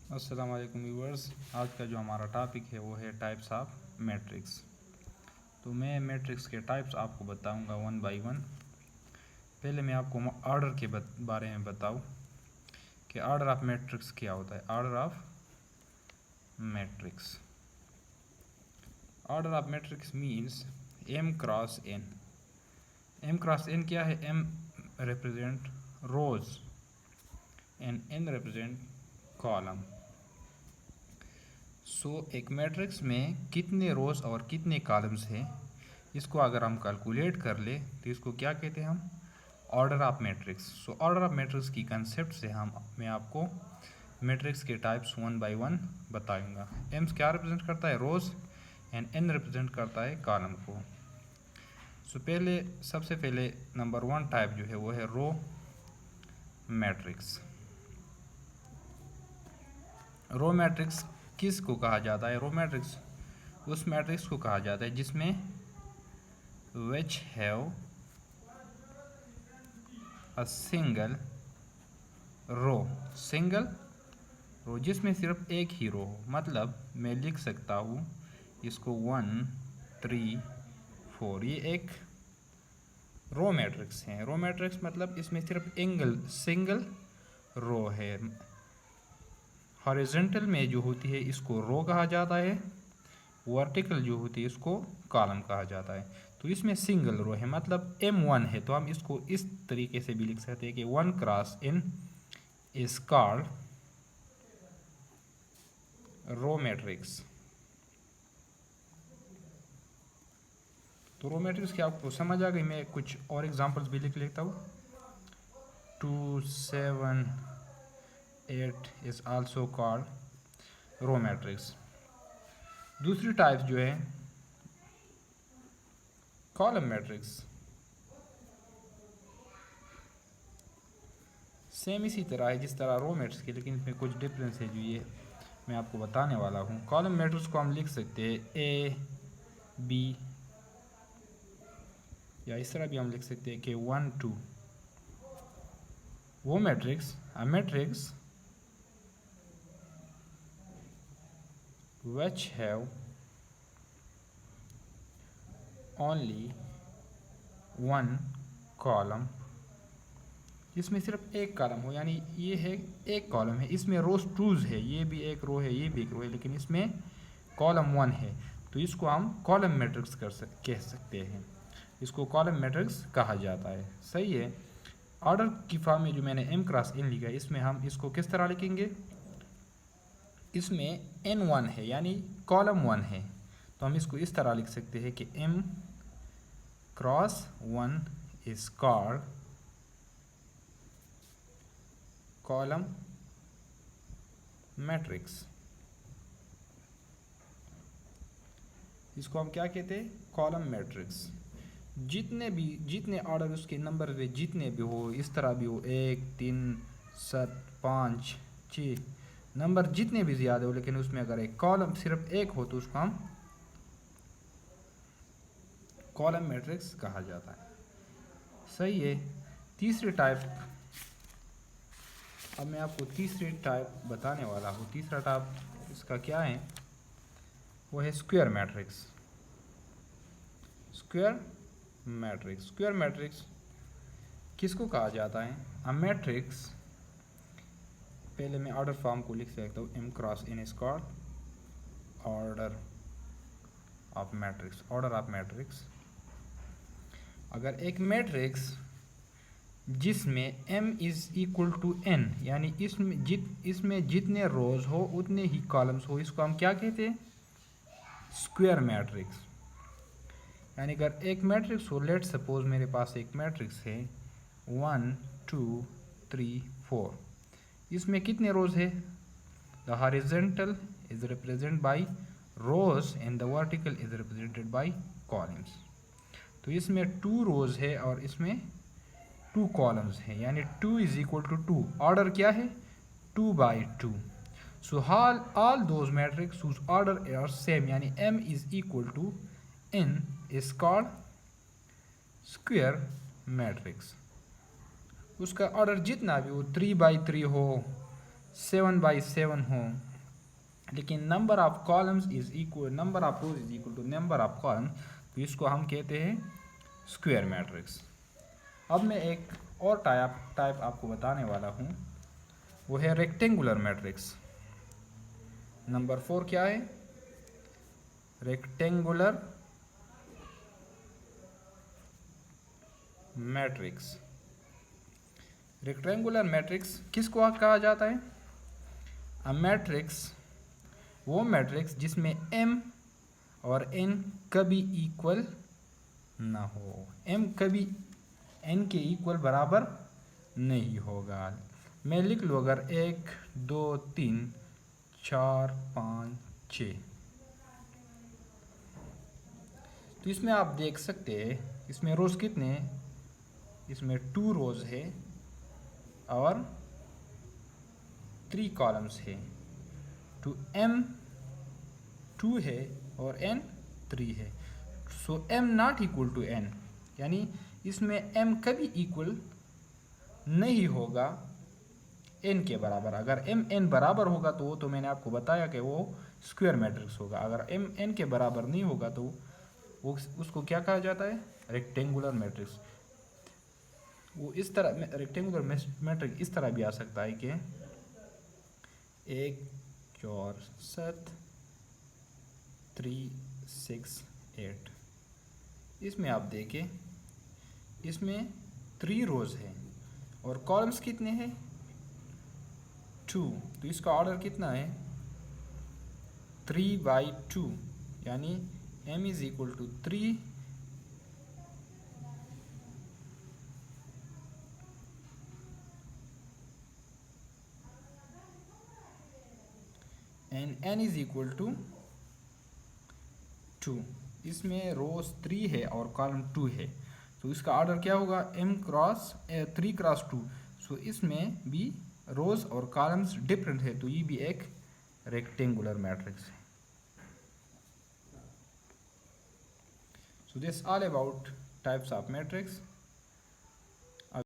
अस्सलाम वालेकुम व्यूअर्स। आज का जो हमारा टॉपिक है वो है टाइप्स ऑफ मैट्रिक्स। तो मैं मैट्रिक्स के टाइप्स आपको बताऊंगा वन बाय वन। पहले मैं आपको ऑर्डर के बारे में बताऊं कि ऑर्डर ऑफ मैट्रिक्स क्या होता है। Order of matrix means M cross N. M cross N क्या है? M represent rows and N represent column. एक मैट्रिक्स में कितने रोज और कितने कॉलम्स हैं, इसको अगर हम कैलकुलेट कर ले तो इसको क्या कहते हैं हम? Order of matrix. Order of matrix की कंसेप्ट से मैं आपको मैट्रिक्स के टाइप्स वन बाय वन बताऊंगा। एम्स क्या रिप्रेजेंट करता है? रोज एंड एन रिप्रेजेंट करता है कॉलम को। सबसे पहले नंबर वन टाइप जो है वो है रो मैट्रिक्स। रो मैट्रिक्स किस को कहा जाता है? रो मैट्रिक्स उस मैट्रिक्स को कहा जाता है जिसमें which have a single row, जिसमें सिर्फ एक ही रो हो। मतलब मैं लिख सकता हूँ इसको 1 3 4, ये एक रो मैट्रिक्स है। रो मैट्रिक्स मतलब इसमें सिर्फ सिंगल रो है। हॉरिजॉन्टल में जो होती है इसको रो कहा जाता है, वर्टिकल जो होती है इसको कॉलम कहा जाता है। तो इसमें सिंगल रो है, मतलब M1 है, तो हम इसको इस तरीके से भी लिख सकते हैं कि 1 cross n is called row matrix. तो रो मैट्रिक्स की आपको समझ आ गई। मैं कुछ और एग्जांपल्स भी लिख लेता हूँ। 2 7 8 is also called row matrix. दूसरी टाइप जो है कॉलम मैट्रिक्स। सेम इसी तरह है जिस तरह रो मैट्रिक्स की, लेकिन इसमें कुछ डिफरेंस है जो ये मैं आपको बताने वाला हूँ। कॉलम मैट्रिक्स को हम लिख सकते हैं A B, या इस तरह भी हम लिख सकते हैं कि 1 2। वो matrix a matrix which have only one column, जिसमें सिर्फ एक कॉलम हो। यानी ये है एक कॉलम है, इसमें रोज टूज है, ये भी एक रो है, ये भी एक रो है, लेकिन इसमें कॉलम 1 है, तो इसको हम कॉलम मैट्रिक्स कह सकते हैं। इसको कॉलम मैट्रिक्स कहा जाता है। सही है। ऑर्डर की फॉर्म में जो मैंने m क्रॉस n लिखा है, इसमें हम इसको किस तरह लिखेंगे? इसमें n1 है यानी कॉलम 1 है, तो हम इसको इस तरह लिख सकते हैं कि m cross 1 is called column matrix. इसको हम क्या कहते हैं? Column matrix. जितने ऑर्डर उसके नंबर पे जितने भी हो, इस तरह भी हो, 1 3 7 5 6 नंबर जितने भी ज़्यादा हो, लेकिन उसमें अगर एक कॉलम सिर्फ एक हो तो उसको हम कॉलम मैट्रिक्स कहा जाता है। सही है। तीसरी टाइप, अब मैं आपको तीसरी टाइप बताने वाला हूँ। तीसरा टाइप इसका क्या है? वो है स्क्वायर मैट्रिक्स। स्क्वायर मैट्रिक्स किसको कहा जाता है? अ मैट्रिक्स, पहले मैं ऑर्डर फॉर्म को लिख सकता हूँ, m cross n is called order of matrix. अगर एक मैट्रिक्स जिसमें m is equal to n, यानी इसमें जितने रोज हो उतने ही कॉलम्स हो, इसको हम क्या कहते हैं? Square matrix. यानी अगर एक मैट्रिक्स हो, लेट सपोज मेरे पास एक मैट्रिक्स है 1 2 3 4, इसमें कितने रोज है? The horizontal is represented by rows and the vertical is represented by columns. तो इसमें 2 रोज है और इसमें 2 कॉलम्स हैं, यानी 2 इज इक्वल टू 2। ऑर्डर क्या है? 2 by 2। So all those matrix whose order are same, यानी m is equal to n is called square matrix. उसका ऑर्डर जितना भी हो, 3 बाई 3 हो, 7/7 हो, लेकिन number of columns is equal, number of rows is equal to number of column, तो इसको हम कहते हैं स्क्वायर मैट्रिक्स। अब मैं एक और टाइप आपको बताने वाला हूँ, वो है रेक्टेंगुलर मैट्रिक्स। नंबर 4 क्या है? Rectangular matrix. रेक्टेंगुलर मैट्रिक्स किसको कहा जाता है? अ मैट्रिक्स, वो मैट्रिक्स जिसमें m और n कभी इक्वल ना हो, m कभी n के इक्वल बराबर नहीं होगा। मैं लिख लूँ अगर 1 2 3 4 5 6, तो इसमें आप देख सकते हैं इसमें रोज कितने हैं? इसमें 2 रोज है और 3 कॉलम्स है। तो m 2 है और n 3 है। So m not equal to n, यानी इसमें m कभी इक्वल नहीं होगा n के बराबर। अगर m n बराबर होगा तो वो तो मैंने आपको बताया कि वो स्क्वायर मैट्रिक्स होगा। अगर m n के बराबर नहीं होगा तो वो उसको क्या कहा जाता है? Rectangular matrix. वो इस तरह रेक्टेंगुलर मैट्रिक्स इस तरह भी आ सकता है कि 1 4 7 3 6 8। इसमें आप देखें इसमें 3 रोज हैं और कॉलम्स कितने हैं? 2। तो इसका ऑर्डर कितना है? 3/2, यानी m is equal to 3 and n is equal to 2। इसमें रोज 3 है और कॉलम 2 है, तो इसका ऑर्डर क्या होगा? m cross 3 cross 2। सो इसमें भी रोज और कॉलम्स डिफरेंट है, तो ये भी एक रेक्टेंगुलर मैट्रिक्स है। So this all about types of matrix.